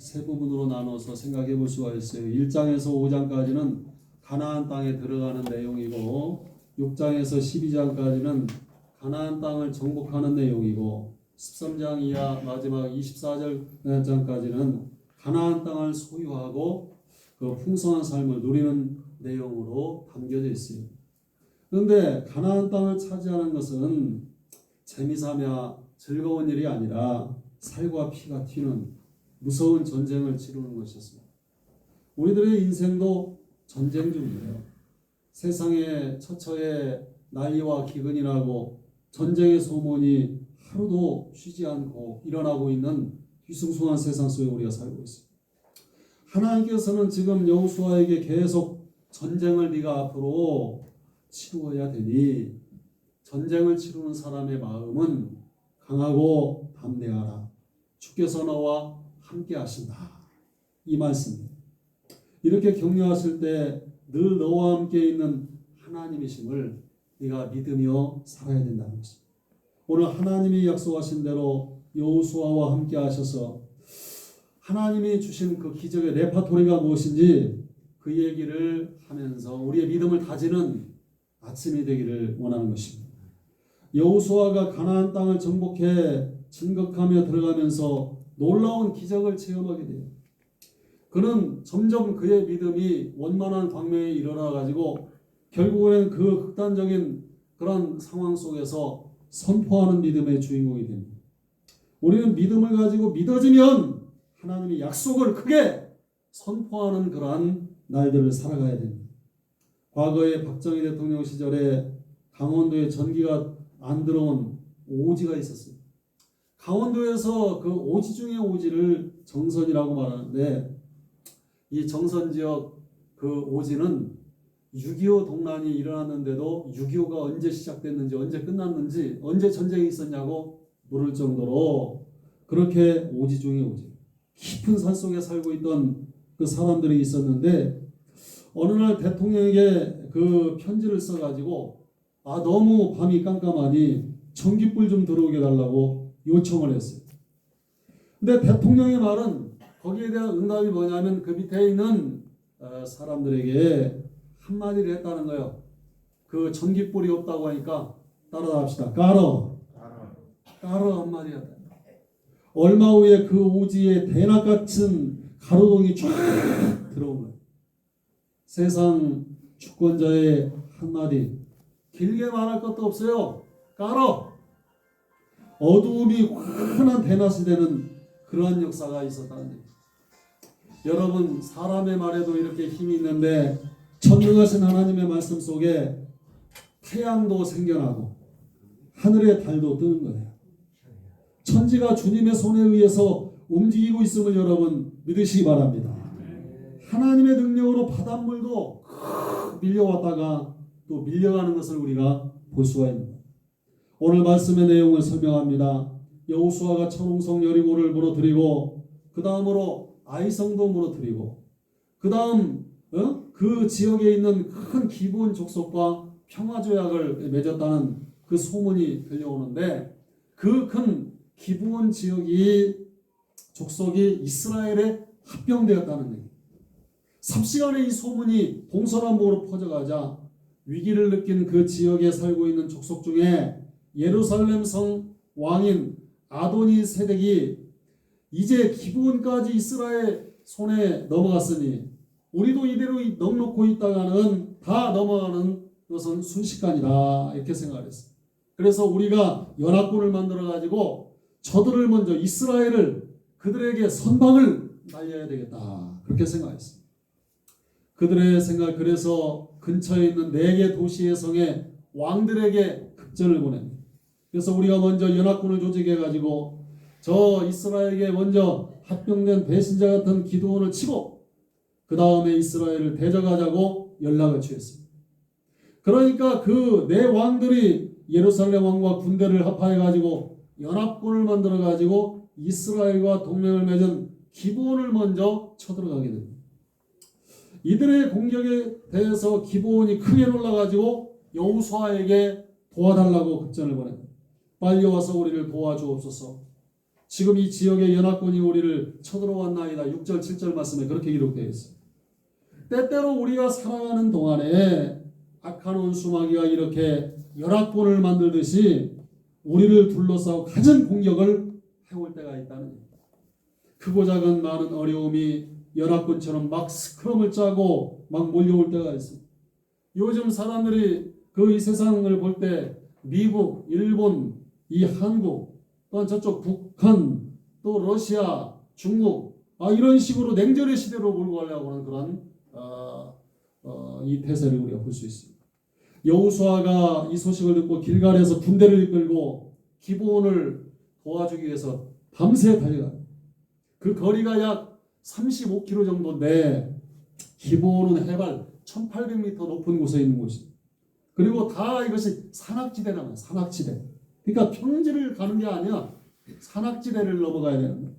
세 부분으로 나눠서 생각해 볼 수가 있어요. 1장에서 5장까지는 가나안 땅에 들어가는 내용이고 6장에서 12장까지는 가나안 땅을 정복하는 내용이고 13장 이하 마지막 24절장까지는 가나안 땅을 소유하고 그 풍성한 삶을 누리는 내용으로 담겨져 있어요. 그런데 가나안 땅을 차지하는 것은 재미삼아 즐거운 일이 아니라 살과 피가 튀는 무서운 전쟁을 치르는 것이었습니다. 우리들의 인생도 전쟁 중이에요. 세상에 처처에 난리와 기근이 나고 전쟁의 소문이 하루도 쉬지 않고 일어나고 있는 뒤숭숭한 세상 속에 우리가 살고 있습니다. 하나님께서는 지금 여호수아에게 계속 전쟁을 네가 앞으로 치루어야 되니 전쟁을 치르는 사람의 마음은 강하고 담대하라. 주께서 너와 함께 하신다. 이 말씀입니다. 이렇게 격려하실 때 늘 너와 함께 있는 하나님이심을 네가 믿으며 살아야 된다는 것입니다. 오늘 하나님이 약속하신 대로 여호수아와 함께 하셔서 하나님이 주신 그 기적의 레파토리가 무엇인지 그 얘기를 하면서 우리의 믿음을 다지는 아침이 되기를 원하는 것입니다. 여호수아가 가나안 땅을 정복해 진격하며 들어가면서 놀라운 기적을 체험하게 돼요. 그는 점점 그의 믿음이 원만한 광명에 이르러가지고 결국에는 그 극단적인 그런 상황 속에서 선포하는 믿음의 주인공이 됩니다. 우리는 믿음을 가지고 믿어지면 하나님의 약속을 크게 선포하는 그러한 날들을 살아가야 됩니다. 과거에 박정희 대통령 시절에 강원도에 전기가 안 들어온 오지가 있었어요. 강원도에서 그 오지 중의 오지를 정선이라고 말하는데 이 정선 지역 그 오지는 6.25 동란이 일어났는데도 6.25가 언제 시작됐는지 언제 끝났는지 언제 전쟁이 있었냐고 물을 정도로 그렇게 오지 중의 오지 깊은 산속에 살고 있던 그 사람들이 있었는데 어느 날 대통령에게 그 편지를 써가지고 너무 밤이 깜깜하니 전기불 좀 들어오게 달라고 요청을 했어요. 근데 대통령의 말은 거기에 대한 응답이 뭐냐면 그 밑에 있는 사람들에게 한마디를 했다는 거예요. 그 전기불이 없다고 하니까 따라합시다. 까러 한마디 했다. 얼마 후에 그 오지에 대낮 같은 가로등이 쫙 들어온 거예요. 세상 주권자의 한마디 길게 말할 것도 없어요. 까러 어두움이 환한 대낮이 되는 그러한 역사가 있었다는 얘기죠. 여러분 사람의 말에도 이렇게 힘이 있는데 전능하신 하나님의 말씀 속에 태양도 생겨나고 하늘의 달도 뜨는 거예요. 천지가 주님의 손에 의해서 움직이고 있음을 여러분 믿으시기 바랍니다. 하나님의 능력으로 바닷물도 밀려왔다가 또 밀려가는 것을 우리가 볼 수가 있습니다. 오늘 말씀의 내용을 설명합니다. 여호수아가 천홍성 여리고를 무너뜨리고 그 다음으로 아이성도 무너뜨리고 그 다음 그 지역에 있는 큰 기브온 족속과 평화조약을 맺었다는 그 소문이 들려오는데 그 큰 기브온 지역이 족속이 이스라엘에 합병되었다는 얘기. 삽시간에 이 소문이 동서남북으로 퍼져가자 위기를 느낀 그 지역에 살고 있는 족속 중에 예루살렘 성 왕인 아도니 세덱이 이제 기브온까지 이스라엘 손에 넘어갔으니 우리도 이대로 넉놓고 있다가는 다 넘어가는 것은 순식간이다 이렇게 생각했어요. 그래서 우리가 연합군을 만들어 가지고 저들을 먼저 이스라엘을 그들에게 선방을 날려야 되겠다 그렇게 생각했어요. 그들의 생각 그래서 근처에 있는 4개 도시의 성에 왕들에게 급전을 보냅니다. 그래서 우리가 먼저 연합군을 조직해 가지고 저 이스라엘에게 먼저 합병된 배신자 같은 기드온을 치고 그 다음에 이스라엘을 대적하자고 연락을 취했습니다. 그러니까 그 4왕들이 예루살렘 왕과 군대를 합하해 가지고 연합군을 만들어 가지고 이스라엘과 동맹을 맺은 기브온을 먼저 쳐들어가게 됩니다. 이들의 공격에 대해서 기브온이 크게 놀라가지고 여호수아에게 도와달라고 급전을 보냅니다. 빨리 와서 우리를 도와주옵소서. 지금 이 지역의 연합군이 우리를 쳐들어왔나이다. 6절 7절 말씀에 그렇게 기록되어 있어요. 때때로 우리가 살아가는 동안에 악한 원수마귀가 이렇게 연합군을 만들듯이 우리를 둘러싸고 가진 공격을 해올 때가 있다는 거예요. 크고 작은 많은 어려움이 연합군처럼 막 스크럼을 짜고 막 몰려올 때가 있어요. 요즘 사람들이 이 세상을 볼 때 미국, 일본, 이 한국, 또한 저쪽 북한, 또 러시아, 중국 이런 식으로 냉전의 시대로 몰고 가려고 하는 그런 이 태세를 우리가 볼 수 있습니다. 여호수아가 이 소식을 듣고 길갈에서 군대를 이끌고 기브온을 도와주기 위해서 밤새 달려갑니다. 그 거리가 약 35km 정도인데 기브온은 해발 1800m 높은 곳에 있는 곳입니다. 그리고 다 이것이 산악지대라는 거예요. 산악지대. 그러니까 평지를 가는 게 아니야. 산악지대를 넘어가야 되는 거예요.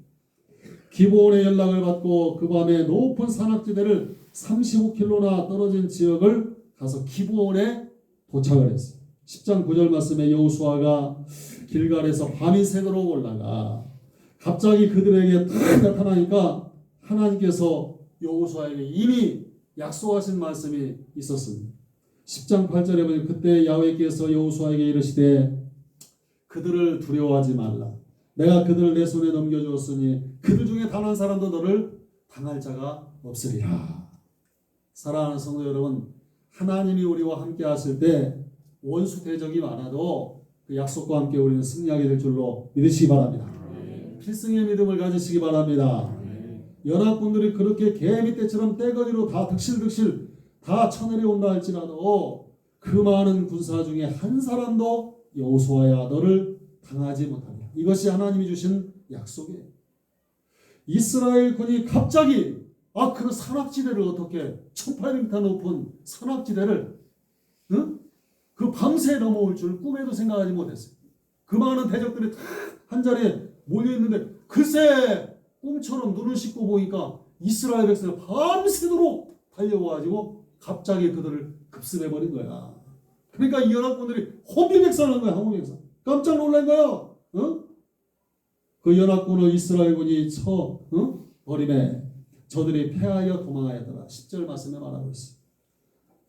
기브온의 연락을 받고 그 밤에 높은 산악지대를 35km나 떨어진 지역을 가서 기브온에 도착을 했어요. 10장 9절 말씀에 여호수아가 길갈에서 밤이 새도록 올라가 갑자기 그들에게 딱 나타나니까 하나님께서 여호수아에게 이미 약속하신 말씀이 있었습니다. 10장 8절에 보니 그때 야훼께서 여호수아에게 이르시되 그들을 두려워하지 말라. 내가 그들을 내 손에 넘겨주었으니 그들 중에 단 한 사람도 너를 당할 자가 없으리라. 사랑하는 성도 여러분, 하나님이 우리와 함께 하실 때 원수 대적이 많아도 그 약속과 함께 우리는 승리하게 될 줄로 믿으시기 바랍니다. 필승의 믿음을 가지시기 바랍니다. 연합군들이 그렇게 개미떼처럼 떼거지로 다 득실득실 다 쳐내려온다 할지라도 그 많은 군사 중에 한 사람도 여호수아야 너를 당하지 못하리라. 이것이 하나님이 주신 약속이에요. 이스라엘 군이 갑자기 그 산악지대를 어떻게 1800m 높은 산악지대를 그 밤새 넘어올 줄 꿈에도 생각하지 못했어요. 그 많은 대적들이 다 한자리에 몰려있는데 글쎄 꿈처럼 눈을 씻고 보니까 이스라엘 백성이 밤새도록 달려와가지고 갑자기 그들을 급습해버린 거야. 그러니까 이 연합군들이 혼비백산한 거야. 혼비백산. 깜짝 놀란 거야. 그 연합군을 이스라엘군이 버림에 저들이 패하여 도망하였더라. 10절 말씀에 말하고 있어요.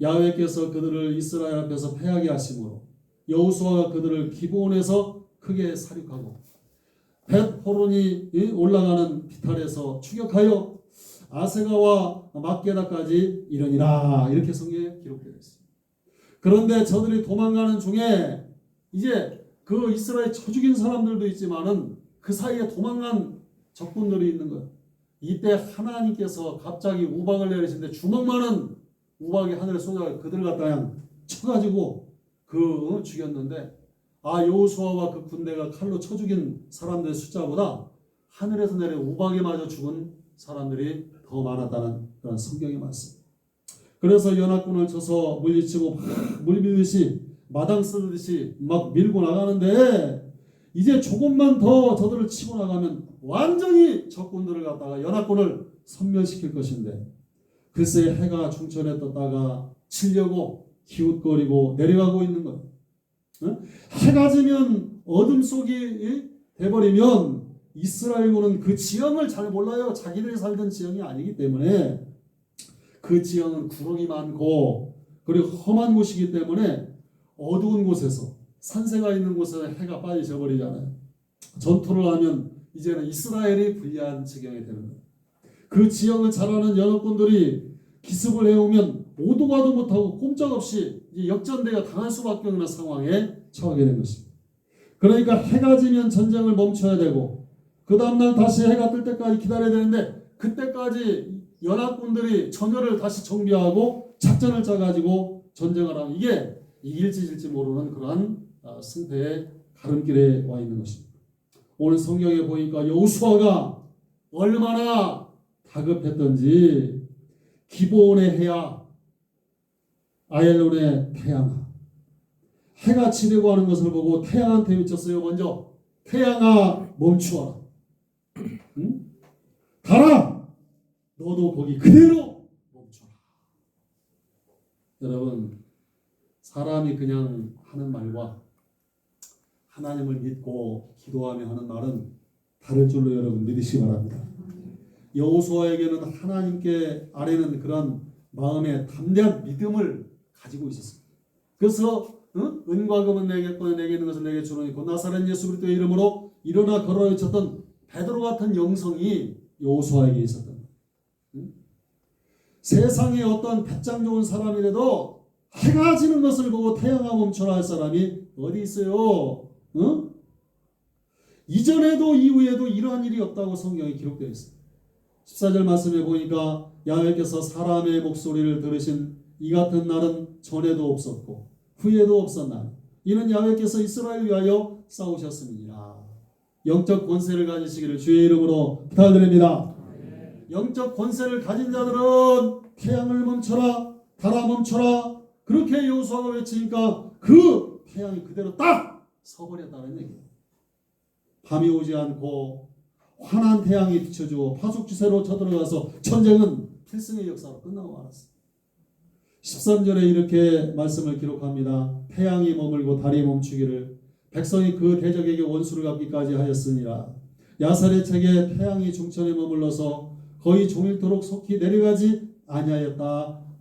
야훼께서 그들을 이스라엘 앞에서 패하게 하심으로 여호수아가 그들을 기브온에서 크게 사륙하고 벳호론이 올라가는 비탈에서 추격하여 아세가와 막게다까지 이르니라. 이렇게 성경에 기록되어 있습니다. 그런데 저들이 도망가는 중에 이제 그 이스라엘 쳐 죽인 사람들도 있지만은 그 사이에 도망간 적군들이 있는 거예요. 이때 하나님께서 갑자기 우박을 내리시는데 주먹만한 우박이 하늘에 쏟아져 그들 갖다 그냥 쳐가지고 죽였는데 여호수아와 그 군대가 칼로 쳐 죽인 사람들의 숫자보다 하늘에서 내린 우박에 맞아 죽은 사람들이 더 많았다는 그런 성경의 말씀. 그래서 연합군을 쳐서 물리치고 물밀듯이 마당 쓰듯이 막 밀고 나가는데 이제 조금만 더 저들을 치고 나가면 완전히 적군들을 갖다가 연합군을 섬멸시킬 것인데 글쎄 해가 중천에 떴다가 치려고 기웃거리고 내려가고 있는 것. 해가 지면 어둠 속이 돼버리면 이스라엘군은 그 지형을 잘 몰라요. 자기들이 살던 지형이 아니기 때문에 그 지형은 구렁이 많고 그리고 험한 곳이기 때문에 어두운 곳에서 산세가 있는 곳에 해가 빨리 져버리잖아요. 전투를 하면 이제는 이스라엘이 불리한 지경이 되는 거예요. 그 지형을 잘 아는 연합군들이 기습을 해오면 오도 가도 못하고 꼼짝없이 역전되어 당할 수밖에 없는 상황에 처하게 된 것입니다. 그러니까 해가 지면 전쟁을 멈춰야 되고 그 다음날 다시 해가 뜰 때까지 기다려야 되는데 그때까지 연합군들이 전열을 다시 정비하고 작전을 짜가지고 전쟁을 하면 이게 이길지 질지 모르는 그러한 승패의 가름길에 와 있는 것입니다. 오늘 성경에 보니까 여호수아가 얼마나 다급했던지 기브온의 해야 아얄론의 태양아 해가 지려고 하는 것을 보고 태양한테 외쳤어요. 먼저 태양아 멈추어라. 응? 가라. 너도 거기 그대로 멈춰라. 여러분 사람이 그냥 하는 말과 하나님을 믿고 기도하며 하는 말은 다를 줄로 여러분 믿으시기 바랍니다. 여호수아에게는 하나님께 아뢰는 그런 마음의 담대한 믿음을 가지고 있었습니다. 그래서 은과 금은 내겠거니 내게 있는 것을 내게 주노니 곧 나사렛 예수 그리스도의 이름으로 일어나 걸어 외쳤던 베드로 같은 영성이 여호수아에게 있었던 거예요. 세상에 어떤 배짱 좋은 사람이라도 해가 지는 것을 보고 태양아 멈춰라 할 사람이 어디 있어요? 이전에도 이후에도 이러한 일이 없다고 성경에 기록되어 있어요. 14절 말씀에 보니까 야훼께서 사람의 목소리를 들으신 이 같은 날은 전에도 없었고 후에도 없었나니 이는 야훼께서 이스라엘을 위하여 싸우셨음이니라. 영적 권세를 가지시기를 주의 이름으로 부탁드립니다. 영적 권세를 가진 자들은 태양을 멈춰라, 달아 멈춰라, 그렇게 여호수아가 외치니까 그 태양이 그대로 딱 서버렸다는 얘기예요. 밤이 오지 않고 환한 태양이 비춰주고 파죽지세로 쳐들어가서 전쟁은 필승의 역사로 끝나고 말았어요. 13절에 이렇게 말씀을 기록합니다. 태양이 머물고 달이 멈추기를 백성이 그 대적에게 원수를 갚기까지 하였으니라. 야살의 책에 태양이 중천에 머물러서 거의 종일토록 속히 내려가지 아니하였느냐.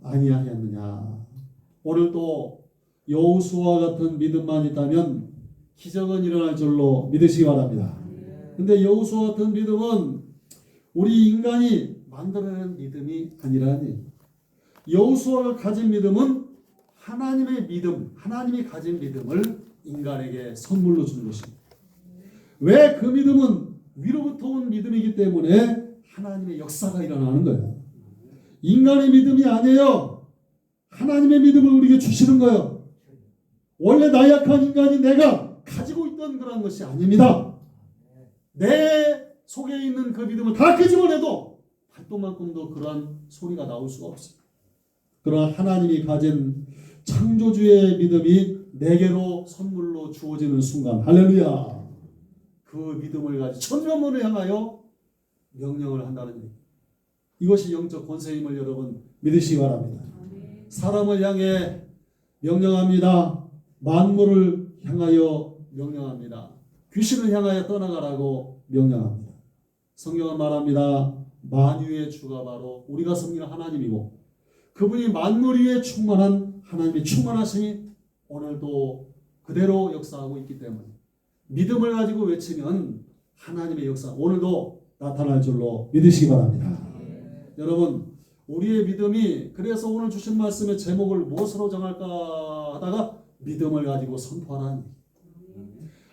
오늘도 여호수아 같은 믿음만 있다면 기적은 일어날 줄로 믿으시기 바랍니다. 근데 여호수아 같은 믿음은 우리 인간이 만들어낸 믿음이 아니라니. 여호수아가 가진 믿음은 하나님의 믿음, 하나님이 가진 믿음을 인간에게 선물로 주는 것입니다. 왜 그 믿음은 위로부터 온 믿음이기 때문에 하나님의 역사가 일어나는 거예요. 인간의 믿음이 아니에요. 하나님의 믿음을 우리에게 주시는 거예요. 원래 나약한 인간이 내가 가지고 있던 그런 것이 아닙니다. 내 속에 있는 그 믿음을 다 끄집어내도 발톱만큼도 그러한 소리가 나올 수가 없어요. 그러나 하나님이 가진 창조주의 믿음이 내게로 선물로 주어지는 순간, 할렐루야, 그 믿음을 가지고 천년만을 향하여 명령을 한다는 얘기. 이것이 영적 권세임을 여러분 믿으시기 바랍니다. 사람을 향해 명령합니다. 만물을 향하여 명령합니다. 귀신을 향하여 떠나가라고 명령합니다. 성경은 말합니다. 만유의 주가 바로 우리가 섬기는 하나님이고 그분이 만물 위에 충만한 하나님의 충만하심이 오늘도 그대로 역사하고 있기 때문에 믿음을 가지고 외치면 하나님의 역사 오늘도 나타날 줄로 믿으시기 바랍니다. 여러분, 우리의 믿음이, 그래서 오늘 주신 말씀의 제목을 무엇으로 정할까 하다가 믿음을 가지고 선포하라는,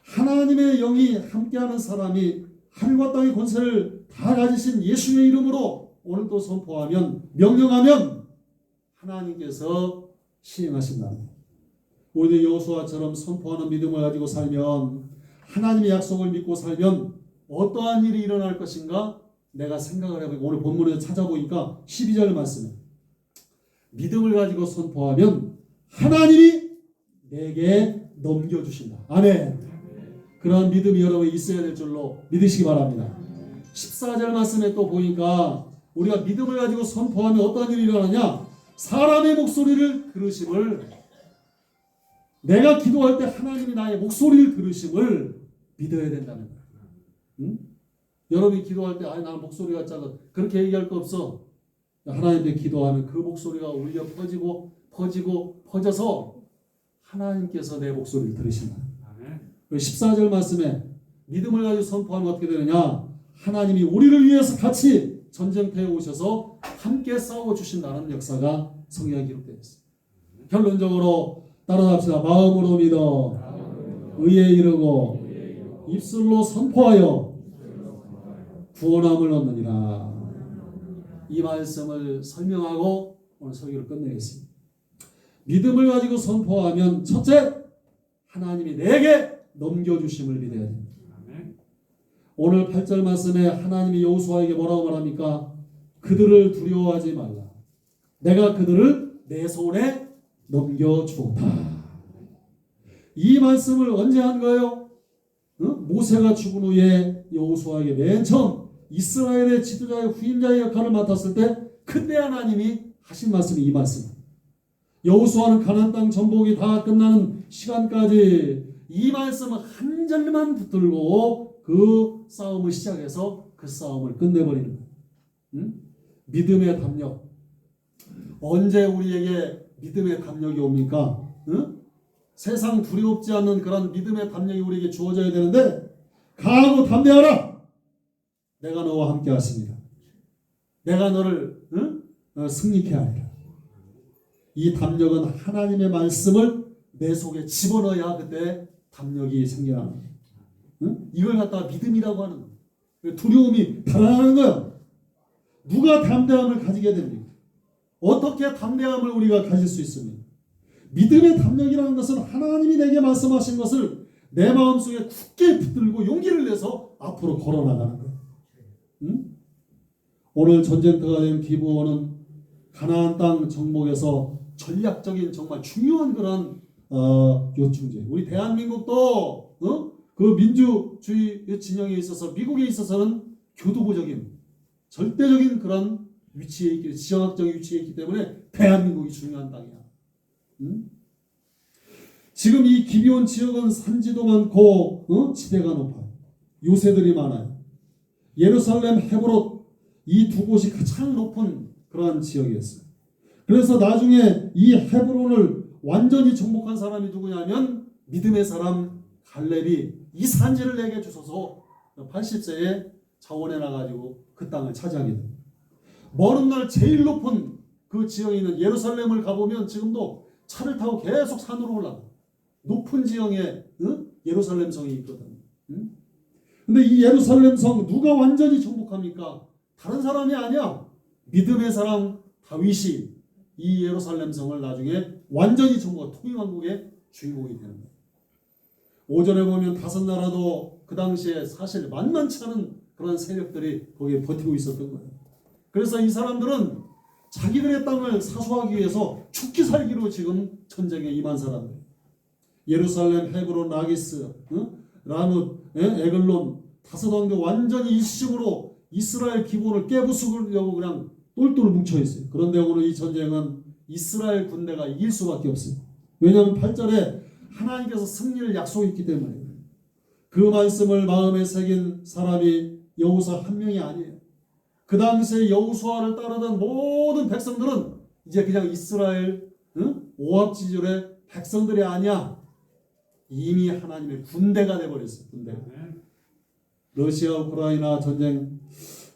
하나님의 영이 함께하는 사람이 하늘과 땅의 권세를 다 가지신 예수의 이름으로 오늘도 선포하면, 명령하면 하나님께서 시행하신다는 거예요. 우리도 여호수아처럼 선포하는 믿음을 가지고 살면, 하나님의 약속을 믿고 살면 어떠한 일이 일어날 것인가 내가 생각을 해보니까 오늘 본문에서 찾아보니까 12절 말씀에 믿음을 가지고 선포하면 하나님이 내게 넘겨주신다. 아멘. 그런 믿음이 여러분 있어야 될 줄로 믿으시기 바랍니다. 14절 말씀에 또 보니까 우리가 믿음을 가지고 선포하면 어떤 일이 일어나냐, 사람의 목소리를 들으심을, 내가 기도할 때 하나님이 나의 목소리를 들으심을 믿어야 된다는 거예요. 응? 여러분이 기도할 때 나는 목소리가 작아 그렇게 얘기할 거 없어. 하나님께 기도하면 그 목소리가 울려 퍼져서 하나님께서 내 목소리를 들으신다. 14절 말씀에 믿음을 가지고 선포하면 어떻게 되느냐, 하나님이 우리를 위해서 같이 전쟁터에 오셔서 함께 싸워 주신다는 역사가 성경에 기록되어 있습니다. 결론적으로 따라합시다. 마음으로 믿어 의에 이르고 입술로 선포하여 구원함을 얻느니라. 이 말씀을 설명하고 오늘 설교를 끝내겠습니다. 믿음을 가지고 선포하면 첫째, 하나님이 내게 넘겨주심을 믿어야 됩니다. 오늘 8절 말씀에 하나님이 여호수아에게 뭐라고 말합니까? 그들을 두려워하지 말라. 내가 그들을 내 손에 넘겨주었다. 이 말씀을 언제 한 거예요? 모세가 죽은 후에 여호수아에게 맨 처음 이스라엘의 지도자의 후임자의 역할을 맡았을 때 그때 하나님이 하신 말씀이 이 말씀. 여호수아는 가나안 땅 정복이 다 끝나는 시간까지 이 말씀을 한 절만 붙들고 그 싸움을 시작해서 그 싸움을 끝내버리는 거예요. 응? 믿음의 담력. 언제 우리에게 믿음의 담력이 옵니까? 응? 세상 두렵지 않는 그런 믿음의 담력이 우리에게 주어져야 되는데, 강하고 담대하라. 내가 너와 함께 하십니다. 내가 너를 승리케 하리라. 이 담력은 하나님의 말씀을 내 속에 집어넣어야 그때 담력이 생겨나는 거예요. 응? 이걸 갖다가 믿음이라고 하는 거예요. 두려움이 달아나는 거예요. 누가 담대함을 가지게 됩니까? 어떻게 담대함을 우리가 가질 수 있습니까? 믿음의 담력이라는 것은 하나님이 내게 말씀하신 것을 내 마음속에 굳게 붙들고 용기를 내서 앞으로 걸어나가는 거예요. 응? 오늘 전쟁터가 된 기브온은 가나안 땅 정복에서 전략적인 정말 중요한 그런 요충지. 우리 대한민국도 그 민주주의 진영에 있어서 미국에 있어서는 교두보적인 절대적인 그런 위치에 있기, 지정학적 위치에 있기 때문에 대한민국이 중요한 땅이야. 응? 지금 이 기비온 지역은 산지도 많고 지대가 높아 요새들이 많아요. 예루살렘, 헤브론 이 두 곳이 가장 높은 그러한 지역이었어요. 그래서 나중에 이 헤브론을 완전히 정복한 사람이 누구냐면 믿음의 사람 갈렙이 이 산지를 내게 주소서 80세에 자원해 나가지고 그 땅을 차지하게 됩니다. 먼 날 제일 높은 그 지역에 있는 예루살렘을 가보면 지금도 차를 타고 계속 산으로 올라가. 높은 지형에 예루살렘 성이 있거든요. 근데 이 예루살렘 성 누가 완전히 정복합니까? 다른 사람이 아니야. 믿음의 사람 다윗이 이 예루살렘 성을 나중에 완전히 정복한 통일왕국의 주인공이 되는 거예요. 오전에 보면 다섯 나라도 그 당시에 사실 만만치 않은 그런 세력들이 거기에 버티고 있었던 거예요. 그래서 이 사람들은 자기들의 땅을 사수하기 위해서 죽기 살기로 지금 전쟁에 임한 사람들. 예루살렘, 헤브론, 라기스, 라뭇, 에글론 다섯 왕도 완전히 일시적으로 이스라엘 기본을 깨부수려고 그냥 똘똘 뭉쳐 있어요. 그런데 오늘 이 전쟁은 이스라엘 군대가 이길 수밖에 없어요. 왜냐하면 8절에 하나님께서 승리를 약속했기 때문에. 그 말씀을 마음에 새긴 사람이 여호수아 한 명이 아니에요. 그 당시에 여호수아를 따르던 모든 백성들은 이제 그냥 이스라엘 오합 지졸의 백성들이 아니야. 이미 하나님의 군대가 돼버렸어요. 군대. 러시아 우크라이나 전쟁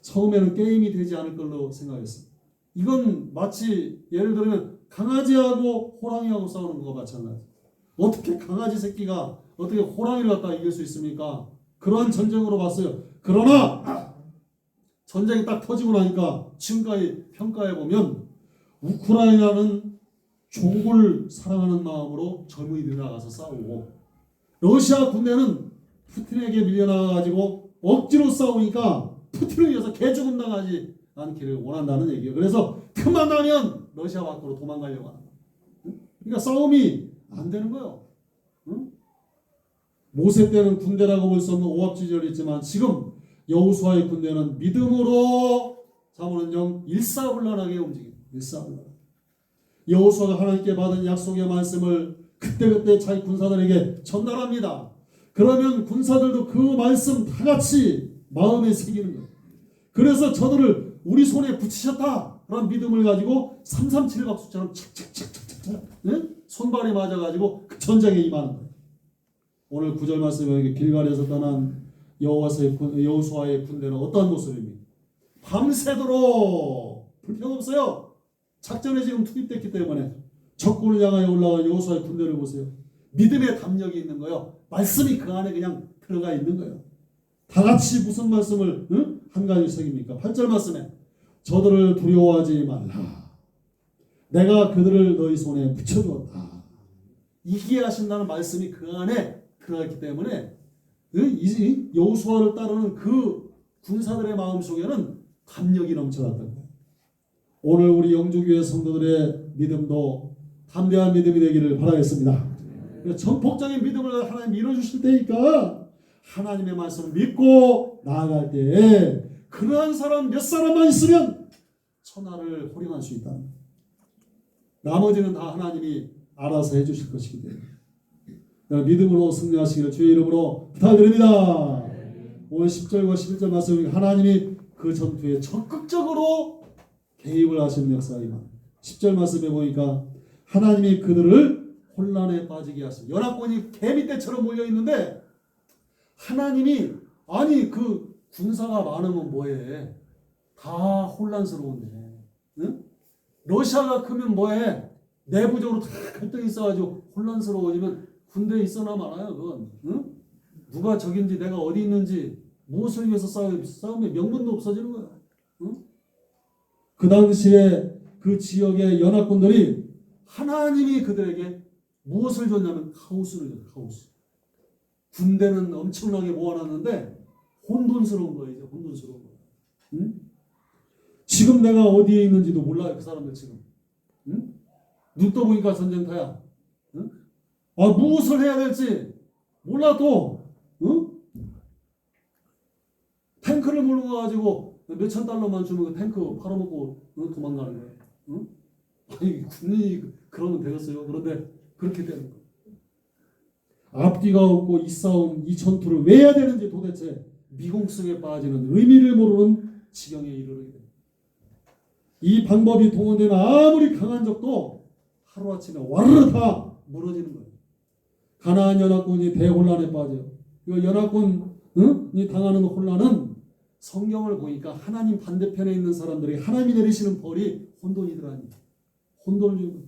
처음에는 게임이 되지 않을 걸로 생각했어요. 이건 마치 예를 들면 강아지하고 호랑이하고 싸우는 거와 마찬가지. 어떻게 강아지 새끼가 어떻게 호랑이를 갖다 이길 수 있습니까? 그러한 전쟁으로 봤어요. 그러나 전쟁이 딱 터지고 나니까 지금까지 평가해 보면 우크라이나는 종을 사랑하는 마음으로 젊은이들이 나가서 싸우고 러시아 군대는 푸틴에게 밀려나가지고 억지로 싸우니까 푸틴을 위해서 개죽음 당하지 않기를 원한다는 얘기예요. 그래서 틈만 나면 러시아 밖으로 도망가려고 하는 거예요. 그러니까 싸움이 안 되는 거예요. 모세 때는 군대라고 볼 수 없는 오합지졸이 있지만 지금 여호수아의 군대는 믿음으로 자문은영 일사불란하게 움직입니다. 일사불란. 여호수아가 하나님께 받은 약속의 말씀을 그때그때 자기 군사들에게 전달합니다. 그러면 군사들도 그 말씀 다 같이 마음에 새기는 거예요. 그래서 저들을 우리 손에 붙이셨다 그런 믿음을 가지고 337 박수처럼 착착착착착 손발이 맞아가지고 그 전쟁에 임하는 거예요. 오늘 9절 말씀에 길갈에서 떠난 여호수아의 군대는 어떠한 모습입니까? 밤새도록 불평 없어요. 작전에 지금 투입됐기 때문에 적군을 향하여 올라간 여호수아의 군대를 보세요. 믿음의 담력이 있는 거예요. 말씀이 그 안에 그냥 들어가 있는 거예요. 다 같이 무슨 말씀을 한 가지 새깁니까? 8절 말씀에 저들을 두려워하지 말라. 내가 그들을 너희 손에 붙여주었다. 이기게 하신다는 말씀이 그 안에 들어가 있기 때문에 이 여호수아를 따르는 그 군사들의 마음속에는 담력이 넘쳐났던 거예요. 오늘 우리 영주교회 성도들의 믿음도 담대한 믿음이 되기를 바라겠습니다. 전폭적인 믿음을 하나님 이뤄주실 때니까 하나님의 말씀을 믿고 나아갈 때에 그러한 사람 몇 사람만 있으면 천하를 호령할 수 있다. 나머지는 다 하나님이 알아서 해주실 것이기 때문에 믿음으로 승리하시기를 주의 이름으로 부탁드립니다. 오늘 10절과 11절 말씀에 하나님이 그 전투에 적극적으로 개입을 하시는 역사가 10절 말씀에 보니까 하나님이 그들을 혼란에 빠지게 하시고 연합군이 개미떼처럼 몰려있는데 하나님이 아니 그 군사가 많으면 뭐해? 다 혼란스러운데 응? 러시아가 크면 뭐해? 내부적으로 다 갈등이 있어가지고 혼란스러워지면 군대에 있어나 마나요 그건 응? 누가 적인지 내가 어디 있는지 무엇을 위해서 싸우면 명분도 없어지는 거야. 응? 그 당시에 그 지역의 연합군들이 하나님이 그들에게 무엇을 줬냐면 카오스를 줬어요. 카오스. 군대는 엄청나게 모아놨는데 혼돈스러운 거예요. 이제 혼돈스러운 거예요. 응? 지금 내가 어디에 있는지도 몰라요. 그 사람들 지금. 응? 눈 떠보니까 전쟁터야. 응? 아, 무엇을 해야 될지 몰라도 응? 탱크를 몰고 가가지고 몇천 달러만 주면 그 탱크 팔아먹고 도망가는 거예요. 응? 아니 군인이 그러면 되겠어요. 그런데 그렇게 되는 거예요. 앞뒤가 없고 이 싸움, 이 전투를 왜 해야 되는지 도대체 미공성에 빠지는 의미를 모르는 지경에 이르게 됩니다. 이 방법이 동원되면 아무리 강한 적도 하루아침에 와르르 다 무너지는 거예요. 가나안 연합군이 대혼란에 빠져요. 이 연합군이 당하는 혼란은 성경을 보니까 하나님 반대편에 있는 사람들이 하나님이 내리시는 벌이 혼돈이더라니. 혼돈을 주는 거예요.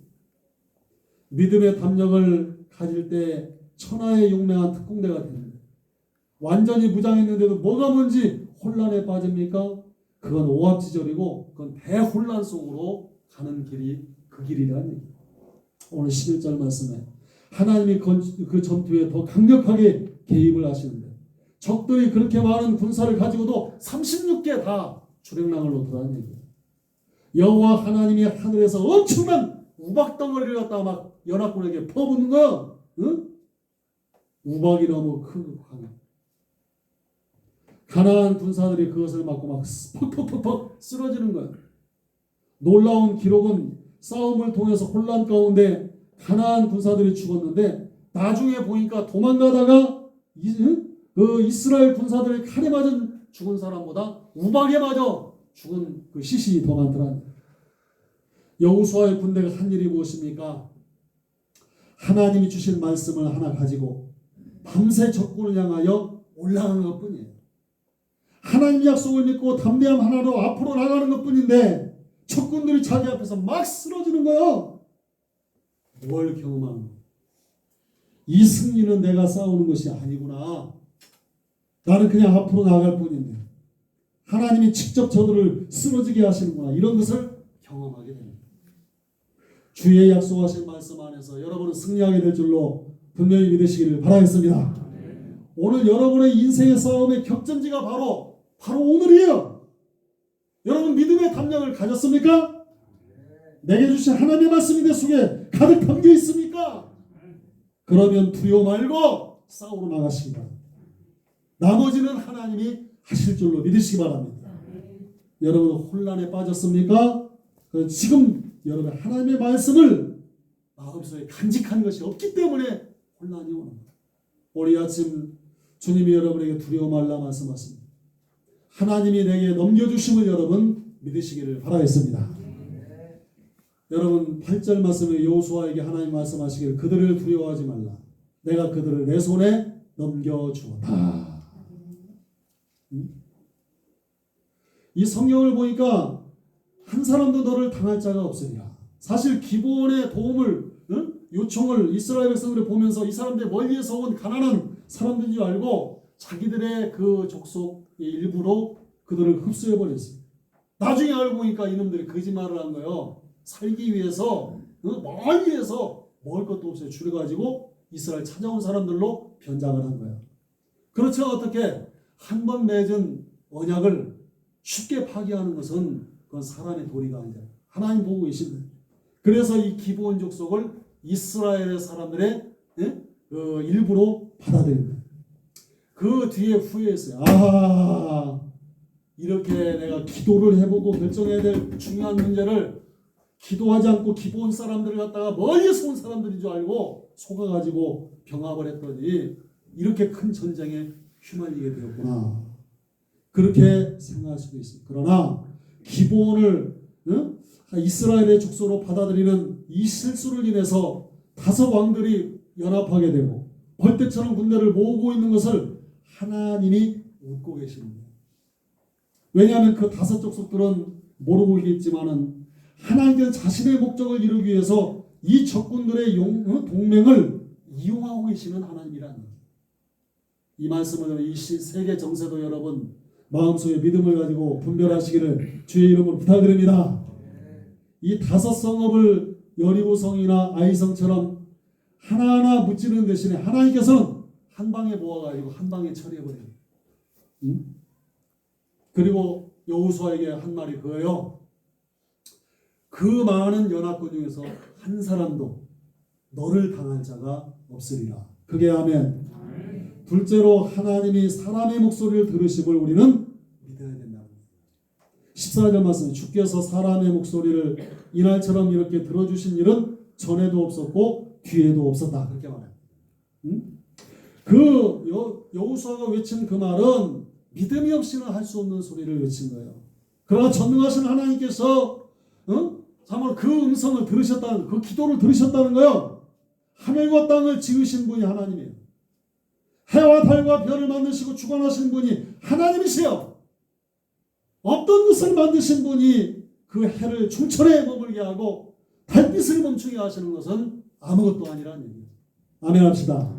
믿음의 담력을 가질 때 천하의 용맹한 특공대가 됩니다. 완전히 무장했는데도 뭐가 뭔지 혼란에 빠집니까? 그건 오합지졸이고 그건 대혼란 속으로 가는 길이 그 길이라는 얘기예요. 오늘 11절 말씀에 하나님이 그 전투에 더 강력하게 개입을 하시는데 적들이 그렇게 많은 군사를 가지고도 36개 다 주력랑을 놓더라는 얘기예요. 여호와 하나님이 하늘에서 엄청난 우박덩어리를 갖다가 막 연합군에게 퍼붓는 거야. 응? 우박이 너무 큰 강해. 가나안 군사들이 그것을 맞고 막 퍽퍽퍽퍽 쓰러지는 거야. 놀라운 기록은 싸움을 통해서 혼란 가운데 가나안 군사들이 죽었는데 나중에 보니까 도망가다가 그 이스라엘 군사들이 칼에 맞은 죽은 사람보다 우박에 맞아 죽은 그 시신이 더 많더라. 여호수아의 군대가 한 일이 무엇입니까? 하나님이 주신 말씀을 하나 가지고 밤새 적군을 향하여 올라가는 것뿐이에요. 하나님 약속을 믿고 담대함 하나로 앞으로 나가는 것뿐인데 적군들이 자기 앞에서 막 쓰러지는 거예요. 뭘 경험하는 거예요? 이 승리는 내가 싸우는 것이 아니구나. 나는 그냥 앞으로 나갈 뿐인데 하나님이 직접 저들을 쓰러지게 하시는구나. 이런 것을 경험하게 됩니다. 주의 약속하신 말씀 안에서 여러분은 승리하게 될 줄로 분명히 믿으시기를 바라겠습니다. 오늘 여러분의 인생의 싸움의 격전지가 바로 오늘이에요. 여러분 믿음의 담력을 가졌습니까? 내게 주신 하나님의 말씀이 내 속에 가득 담겨 있습니까? 그러면 두려워 말고 싸우러 나가시기 바랍니다. 나머지는 하나님이 하실 줄로 믿으시기 바랍니다. 여러분 혼란에 빠졌습니까? 지금 여러분 하나님의 말씀을 마음속에 간직한 것이 없기 때문에 혼란이 오는 거예요. 오늘 아침 주님이 여러분에게 두려워 말라 말씀하십니다. 하나님이 내게 넘겨주심을 여러분 믿으시기를 바라겠습니다. 여러분 8절 말씀에 여호수아에게 하나님 말씀하시기를 그들을 두려워하지 말라. 내가 그들을 내 손에 넘겨주었다. 이 성경을 보니까 한 사람도 너를 당할 자가 없으리라. 사실 기본의 도움을 요청을 이스라엘 백성들이 보면서 이 사람들이 멀리에서 온 가난한 사람들인 줄 알고 자기들의 그 족속의 일부로 그들을 흡수해버렸어요. 나중에 알고 보니까 이놈들이 거짓말을 한 거예요. 살기 위해서 멀리에서 먹을 것도 없어요. 줄여가지고 이스라엘 찾아온 사람들로 변장을 한 거예요. 그렇죠. 어떻게 한 번 맺은 언약을 쉽게 파기하는 것은 그건 사람의 도리가 아니라 하나님 보고 계신다. 그래서 이 기브온 족속을 이스라엘의 사람들의 그 일부로 받아들입니다. 그 뒤에 후회했어요. 아, 이렇게 내가 기도를 해보고 결정해야 될 중요한 문제를 기도하지 않고 기브온 사람들을 갖다가 멀리서 온 사람들인 줄 알고 속아가지고 병합을 했더니 이렇게 큰 전쟁에 휘말리게 되었구나. 그렇게 생각할 수도 있습니다. 그러나 기브온을 이스라엘의 족속으로 받아들이는 이 실수를 인해서 다섯 왕들이 연합하게 되고 벌떼처럼 군대를 모으고 있는 것을 하나님이 웃고 계십니다. 왜냐하면 그 다섯 족속들은 모르고 있겠지만은 하나님께서 자신의 목적을 이루기 위해서 이 적군들의 동맹을 이용하고 계시는 하나님이라는 거예요. 이 말씀을 이 세계 정세도 여러분 마음속에 믿음을 가지고 분별하시기를 주의 이름으로 부탁드립니다. 이 다섯 성읍을 여리고성이나 아이성처럼 하나하나 무찌르는 대신에 하나님께서는 한 방에 모아가지고 한 방에 처리해버려요. 그리고 여호수아에게 한 말이 그거예요. 그 많은 연합군 중에서 한 사람도 너를 당할 자가 없으리라. 그게 아멘. 둘째로 하나님이 사람의 목소리를 들으심을 우리는 믿어야 된다. 14절 말씀, 주께서 사람의 목소리를 이날처럼 이렇게 들어주신 일은 전에도 없었고 뒤에도 없었다. 그렇게 말해요. 그 여호수아가 외친 그 말은 믿음이 없이는 할 수 없는 소리를 외친 거예요. 그러나 전능하신 하나님께서 정말 그 음성을 들으셨다는, 그 기도를 들으셨다는 거예요. 하늘과 땅을 지으신 분이 하나님이에요. 해와 달과 별을 만드시고 주관하신 분이 하나님이세요. 없던 것을 만드신 분이 그 해를 중천에 머물게 하고 달빛을 멈추게 하시는 것은 아무것도 아니라는 얘기예요. 아멘 합시다.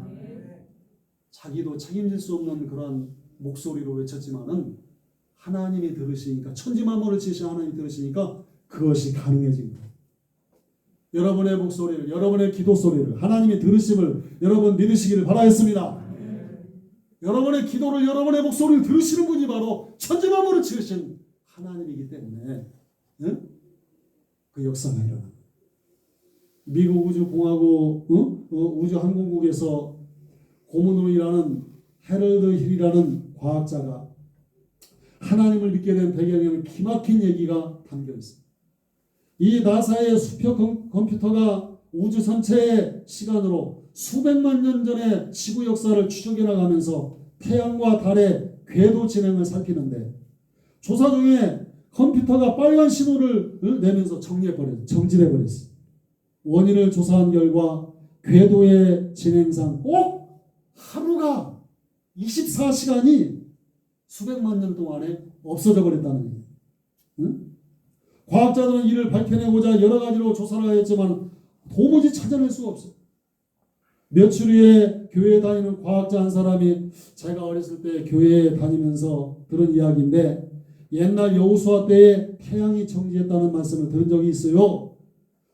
자기도 책임질 수 없는 그런 목소리로 외쳤지만은 하나님이 들으시니까, 천지만물을 지으신 하나님이 들으시니까 그것이 가능해집니다. 여러분의 목소리를, 여러분의 기도 소리를 하나님이 들으심을 여러분 믿으시기를 바라겠습니다. 여러분의 기도를, 여러분의 목소리를 들으시는 분이 바로 천지만물을 지으신 하나님이기 때문에 그 역사가 일어납니다. 미국 우주공화국 우주항공국에서 고문호이라는 헤럴드 힐이라는 과학자가 하나님을 믿게 된 배경에는 기막힌 얘기가 담겨 있습니다. 이 나사의 수표 컴퓨터가 우주 전체의 시간으로 수백만 년 전의 지구 역사를 추적해 나가면서 태양과 달의 궤도 진행을 살피는데 조사 중에 컴퓨터가 빨간 신호를 내면서 정지해버렸어요. 원인을 조사한 결과 궤도의 진행상 꼭 하루가 24시간이 수백만 년 동안에 없어져 버렸다는 얘기예요. 과학자들은 이를 밝혀내고자 여러 가지로 조사를 하였지만 도무지 찾아낼 수가 없어요. 며칠 후에 교회에 다니는 과학자 한 사람이 제가 어렸을 때 교회에 다니면서 들은 이야기인데 옛날 여호수아 때에 태양이 정지했다는 말씀을 들은 적이 있어요.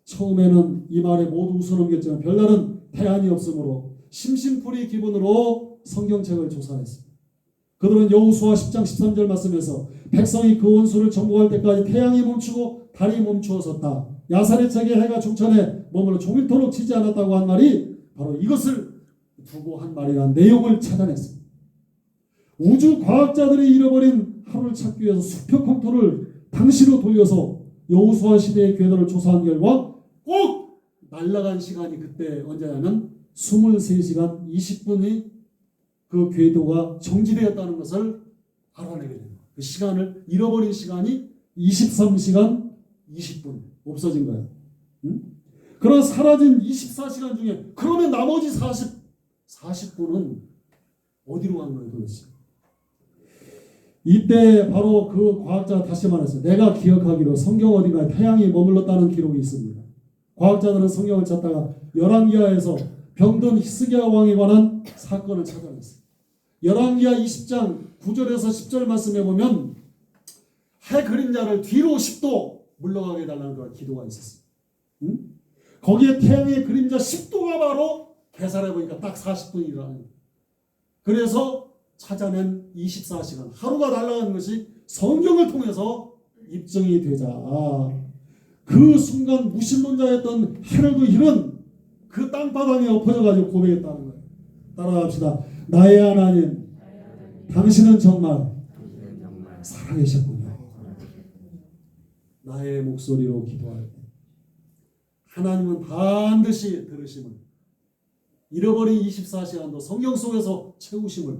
처음에는 이 말에 모두 웃어넘겼지만 별다른 태양이 없으므로 심심풀이 기분으로 성경책을 조사했습니다. 그들은 여호수아 10장 13절 말씀에서 백성이 그 원수를 정복할 때까지 태양이 멈추고 달이 멈추었었다. 야살의 책에 해가 중천에 머물러 종일토록 지지 않았다고 한 말이 바로 이것을 두고 한 말이라는 내용을 찾아냈습니다. 우주 과학자들이 잃어버린 하루를 찾기 위해서 수표 컴퓨터를 당시로 돌려서 여호수아 시대의 궤도를 조사한 결과 꼭 날아간 시간이 그때 언제냐면 23시간 20분이 그 궤도가 정지되었다는 것을 알아내게 됩니다. 그 시간을 잃어버린 시간이 23시간 20분 없어진 거예요. 그런 사라진 24시간 중에 그러면 나머지 40분은 어디로 간 거예요 도대체? 이때 바로 그 과학자가 다시 말했어요. 내가 기억하기로 성경 어딘가에 태양이 머물렀다는 기록이 있습니다. 과학자들은 성경을 찾다가 열왕기하에서 병든 히스기야 왕에 관한 사건을 찾아냈어요. 열왕기하 20장 9절에서 10절 말씀에 보면 해 그림자를 뒤로 10도 물러가게 해달라는 그런 기도가 있었어요. 거기에 태양의 그림자 10도가 바로 계산해보니까 딱 40분이라는. 그래서 찾아낸 24시간 하루가 날아가는 것이 성경을 통해서 입증이 되자 그 순간 무신론자였던 헤럴드 힐은 그 땅바닥에 엎어져가지고 고백했다는 거예요. 따라갑시다. 나의 하나님, 당신은 정말 살아계셨군요. 나의 목소리로 기도할 때 하나님은 반드시 들으심을, 잃어버린 24시간도 성경 속에서 채우심을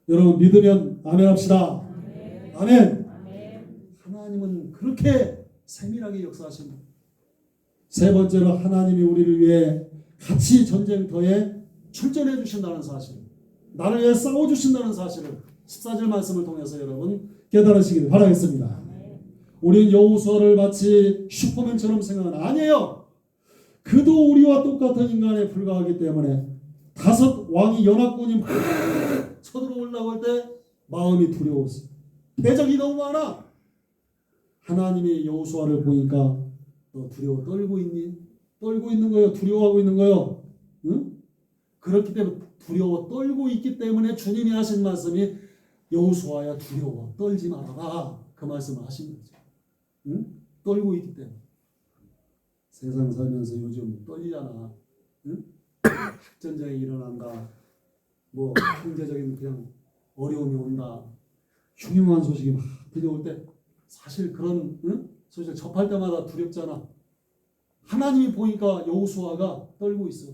여러분 믿으면 아멘 합시다. 아멘. 하나님은 그렇게 세밀하게 역사하십니다. 세 번째로 하나님이 우리를 위해 같이 전쟁터에 출전해 주신다는 사실, 나를 위해 싸워 주신다는 사실을 14절 말씀을 통해서 여러분 깨달으시기를 바라겠습니다. 우리는 여호수아를 마치 슈퍼맨처럼 생각하는 아니에요. 그도 우리와 똑같은 인간에 불과하기 때문에 다섯 왕이 연합군이 막 쳐들어오려고 할 때 마음이 두려웠어요. 대적이 너무 많아. 하나님이 여호수아를 보니까 너 두려워 떨고 있니? 떨고 있는 거예요. 두려워하고 있는 거예요. 응? 그렇기 때문에 두려워 떨고 있기 때문에 주님이 하신 말씀이 여호수아야 두려워 떨지 말아라. 그 말씀을 하신 거죠. 응? 떨고 있기 때문에. 세상 살면서 요즘 떨리잖아. 응? 핵전쟁이 일어난다. 뭐 경제적인 그냥 어려움이 온다. 흉흉한 소식이 막 들려올 때 사실 그런 소식을 접할 때마다 두렵잖아. 하나님이 보니까 여호수아가 떨고 있어.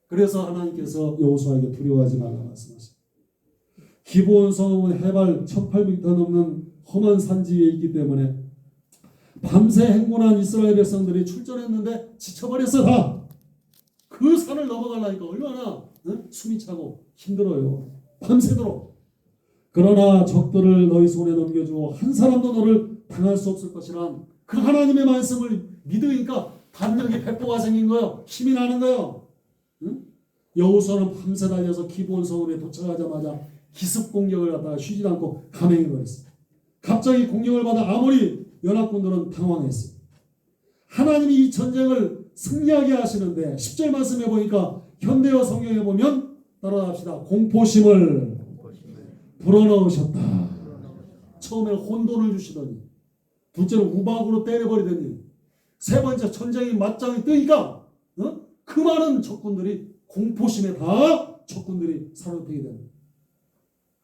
그래서 하나님께서 여호수아에게 두려워하지 말라 말씀하십니다. 기브온 성읍은 해발 1800m 넘는 험한 산지 위에 있기 때문에 밤새 행군한 이스라엘 백성들이 출전했는데 지쳐버렸어 다. 그 산을 넘어가려니까 얼마나 숨이 차고 힘들어요. 밤새도록. 그러나 적들을 너희 손에 넘겨주어 한 사람도 너를 당할 수 없을 것이란 그 하나님의 말씀을 믿으니까 담력이 백보가 생긴 거예요. 힘이 나는 거예요. 응? 여호수아는 밤새 달려서 기브온 성읍에 도착하자마자 기습 공격을 갖다가 쉬지 않고 감행해 버렸어요. 갑자기 공격을 받아 아모리 연합군들은 당황했어요. 하나님이 이 전쟁을 승리하게 하시는데 10절 말씀해 보니까 현대어 성경에 보면 따라합시다. 공포심을 불어넣으셨다. 처음에 혼돈을 주시더니 둘째로 우박으로 때려버리더니 세 번째 전쟁이 맞짱이 뜨니까 그 많은 적군들이 공포심에 다 적군들이 사로잡히게 됩니다.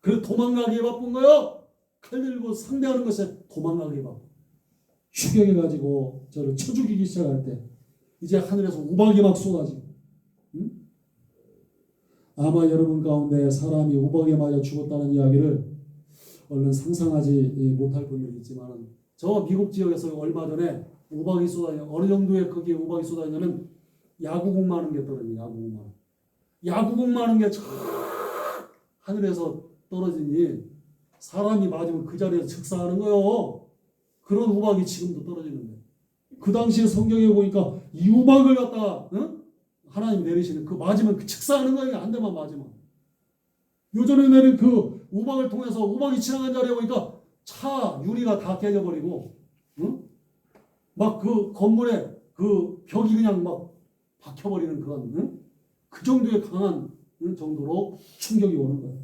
그래서 도망가기에 바쁜 거예요. 칼 들고 상대하는 것에 도망가기에 바쁜. 추격해가지고 저를 쳐 죽이기 시작할 때 이제 하늘에서 우박이 막 쏟아지고 아마 여러분 가운데 사람이 우박에 맞아 죽었다는 이야기를 얼른 상상하지 못할 분들이 있지만 저 미국 지역에서 얼마 전에 우박이 쏟아져 어느 정도의 거기에 우박이 쏟아지냐면 야구공 많은 게 떨어져요. 야구공 많은 게 하늘에서 떨어지니 사람이 맞으면 그 자리에서 즉사하는 거예요. 그런 우박이 지금도 떨어지는데 그 당시에 성경에 보니까 이 우박을 갖다가 하나님 내리시는 그 맞으면 그 즉사하는 거예요. 한 대만 맞으면. 요전에 내린 그 우박을 통해서 우박이 지나간 자리에 보니까 차 유리가 다 깨져버리고 막 그 건물에 그 벽이 그냥 막 박혀버리는 그런 그 정도의 강한 정도로 충격이 오는 거예요.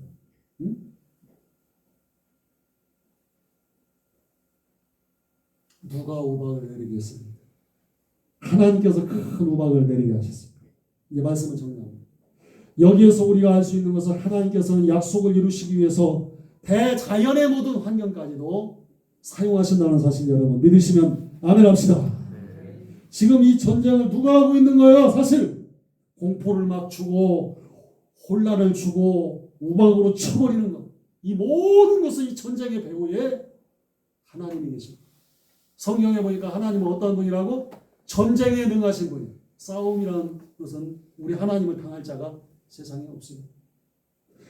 누가 우박을 내리겠습니까? 하나님께서 큰 우박을 내리게 하셨습니다. 이제 말씀을 정리합니다. 여기에서 우리가 알 수 있는 것은 하나님께서는 약속을 이루시기 위해서 대자연의 모든 환경까지도 사용하신다는 사실 여러분 믿으시면 아멘 합시다. 지금 이 전쟁을 누가 하고 있는 거예요? 사실 공포를 막 주고 혼란을 주고 우박으로 쳐버리는 것. 이 모든 것은 이 전쟁의 배후에 하나님이 계십니다. 성경에 보니까 하나님은 어떤 분이라고? 전쟁에 능하신 분이에요. 싸움이라는 것은 우리 하나님을 당할 자가 세상에 없습니다.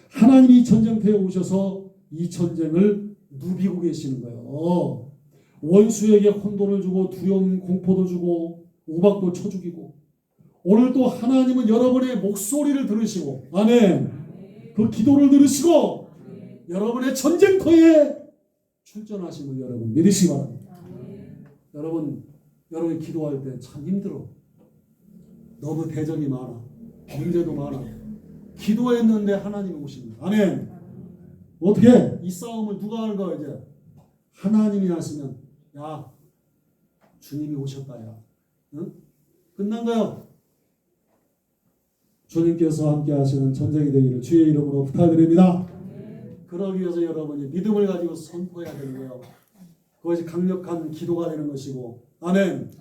하나님이 전쟁터에 오셔서 이 전쟁을 누비고 계시는 거예요. 원수에게 혼돈을 주고 두려움 공포도 주고 우박도 쳐 죽이고 오늘 또 하나님은 여러분의 목소리를 들으시고 아멘 그 기도를 들으시고 여러분의 전쟁터에 출전하심을 여러분 믿으시기 바랍니다. 여러분이 기도할 때 참 힘들어. 너무 대적이 많아. 문제도 많아. 기도했는데 하나님이 오십니다. 아멘. 어떻게? 이 싸움을 누가 하는 거야 이제? 하나님이 하시면 야 주님이 오셨다 야. 응? 끝난 거야. 주님께서 함께 하시는 전쟁이 되기를 주의 이름으로 부탁드립니다. 그러기 위해서 여러분이 믿음을 가지고 선포해야 되는 거예요. 그것이 강력한 기도가 되는 것이고 아멘.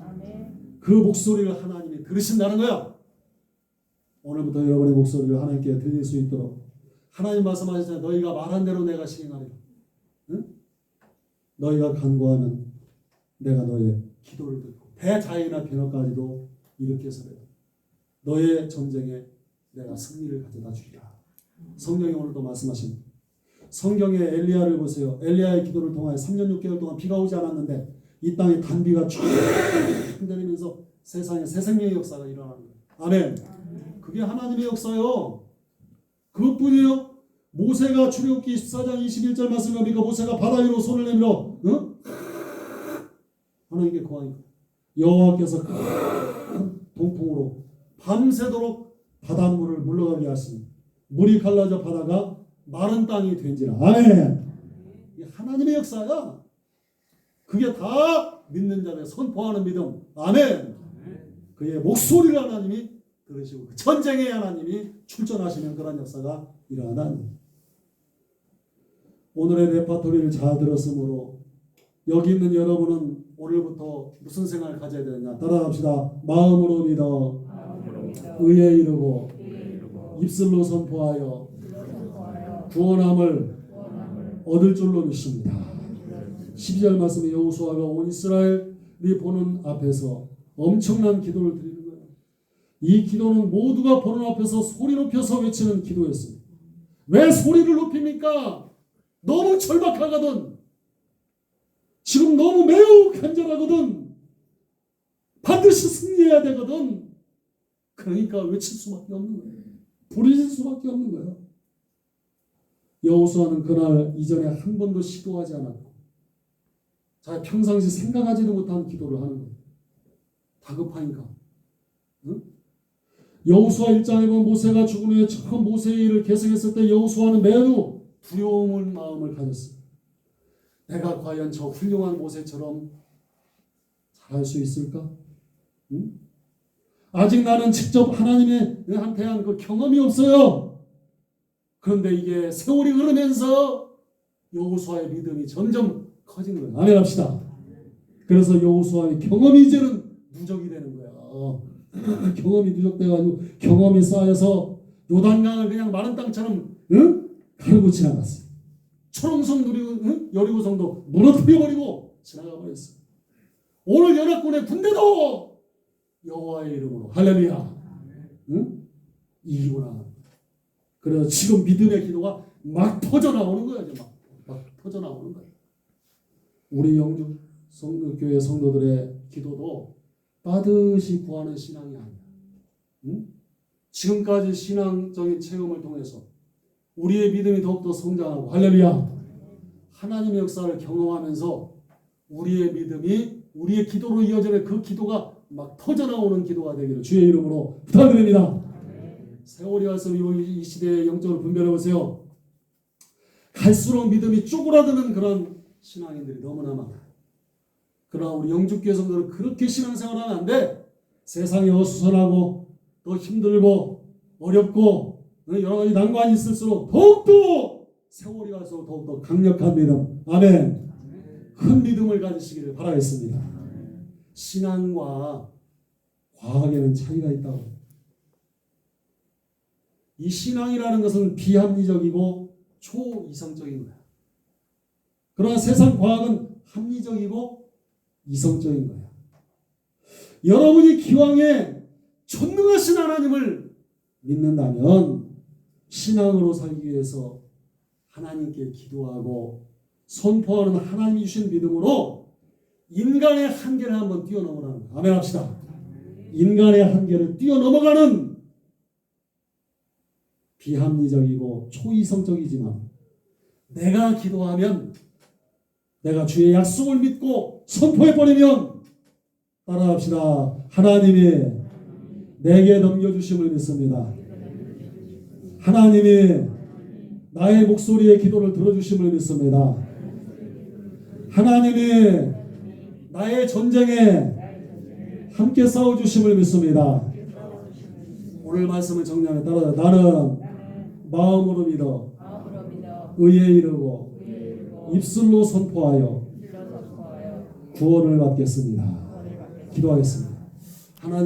그 목소리를 하나님이 들으신다는 거야. 오늘부터 여러분의 목소리를 하나님께 들릴 수 있도록 하나님 말씀하시잖아요. 너희가 말한 대로 내가 시행하리라. 응? 너희가 간구하면 내가 너의 기도를 듣고 대자연이나 변화까지도 이렇게 해서래요. 너의 전쟁에 내가 승리를 가져다 주리라. 성경이 오늘도 말씀하십니다. 성경에 엘리야를 보세요. 엘리야의 기도를 통하여 3년 6개월 동안 비가 오지 않았는데 이 땅에 단비가 쭉 내리면서 세상에 새 생명의 역사가 일어나는 거예요. 아멘. 그게 하나님의 역사요. 그것뿐이에요. 모세가 출애굽기 14장 21절 말씀을 보니까 모세가 바다 위로 손을 내밀어 하나님께 구하니까 여호와께서 큰 동풍으로 밤새도록 바닷물을 물러가게 하시니 물이 갈라져 바다가 마른 땅이 된지라. 아멘. 이게 하나님의 역사야. 그게 다 믿는 자들의 선포하는 믿음. 아멘. 그의 목소리를 하나님이 들으시고 전쟁에 하나님이 출전하시는 그런 역사가 일어나는. 오늘의 레파토리를 잘 들었으므로 여기 있는 여러분은 오늘부터 무슨 생각을 가져야 되느냐. 따라갑시다. 마음으로 믿어 의에 이르고 입술로 선포하여 구원함을 얻을 줄로 믿습니다. 12절 말씀에 여호수아가 온 이스라엘이 보는 앞에서 엄청난 기도를 드리는 거예요. 이 기도는 모두가 보는 앞에서 소리 높여서 외치는 기도였습니다. 왜 소리를 높입니까? 너무 절박하거든. 지금 너무 매우 간절하거든. 반드시 승리해야 되거든. 그러니까 외칠 수밖에 없는 거예요. 부르실 수밖에 없는 거예요. 여호수아는 그날 이전에 한 번도 시도하지 않았고 자 평상시 생각하지도 못한 기도를 하는 거예요. 다급하니까. 응? 여호수아 1장에 보면 모세가 죽은 후에 처음 모세의 일을 계승했을 때 여호수아는 매우 두려움을 마음을 가졌어요. 내가 과연 저 훌륭한 모세처럼 잘할 수 있을까? 응? 아직 나는 직접 하나님한테 한 그 경험이 없어요. 그런데 이게 세월이 흐르면서 여호수아의 믿음이 점점 커지는 거예요. 아멘 합시다. 그래서 여호수아의 경험이 이제는 누적이 되는 거예요. 경험이 누적돼가지고 경험이 쌓여서 요단강을 그냥 마른 땅처럼 가르고 지나갔어요. 초롱성 여리고성도 무너뜨려버리고 지나가 버렸어요. 오늘 연합군의 군대도 여호와의 이름으로 할렐루야 이기구나. 그래서 지금 믿음의 기도가 막 터져나오는 거예요. 막 터져나오는 거예요. 우리 영주 교회 성도들의 기도도 빠듯이 구하는 신앙이 아니야. 지금까지 신앙적인 체험을 통해서 우리의 믿음이 더욱더 성장하고 할렐루야 하나님의 역사를 경험하면서 우리의 믿음이 우리의 기도로 이어지는 그 기도가 막 터져나오는 기도가 되기를 주의 이름으로 부탁드립니다. 세월이 갈수록 이 시대의 영적을 분별해 보세요. 갈수록 믿음이 쪼그라드는 그런 신앙인들이 너무나 많아요. 그러나 우리 영주교회 성도들은 그렇게 신앙생활을 하면 안 돼. 세상이 어수선하고 또 힘들고 어렵고 여러 가지 난관이 있을수록 더욱더 세월이 갈수록 더욱더 강력한 믿음. 아멘. 큰 믿음을 가지시기를 바라겠습니다. 신앙과 과학에는 차이가 있다고. 이 신앙이라는 것은 비합리적이고 초이성적인 거야. 그러나 세상 과학은 합리적이고 이성적인 거야. 여러분이 기왕에 전능하신 하나님을 믿는다면 신앙으로 살기 위해서 하나님께 기도하고 선포하는 하나님이 주신 믿음으로 인간의 한계를 한번 뛰어넘으라는 거야. 아멘 합시다. 인간의 한계를 뛰어넘어가는 비합리적이고 초이성적이지만 내가 기도하면 내가 주의 약속을 믿고 선포해버리면 따라합시다. 하나님이 내게 넘겨주심을 믿습니다. 하나님이 나의 목소리의 기도를 들어주심을 믿습니다. 하나님이 나의 전쟁에 함께 싸워주심을 믿습니다. 오늘 말씀을 정리하며 따라 나는 마음으로 믿어 의에 이르고 입술로 선포하여 구원을 받겠습니다. 기도하겠습니다.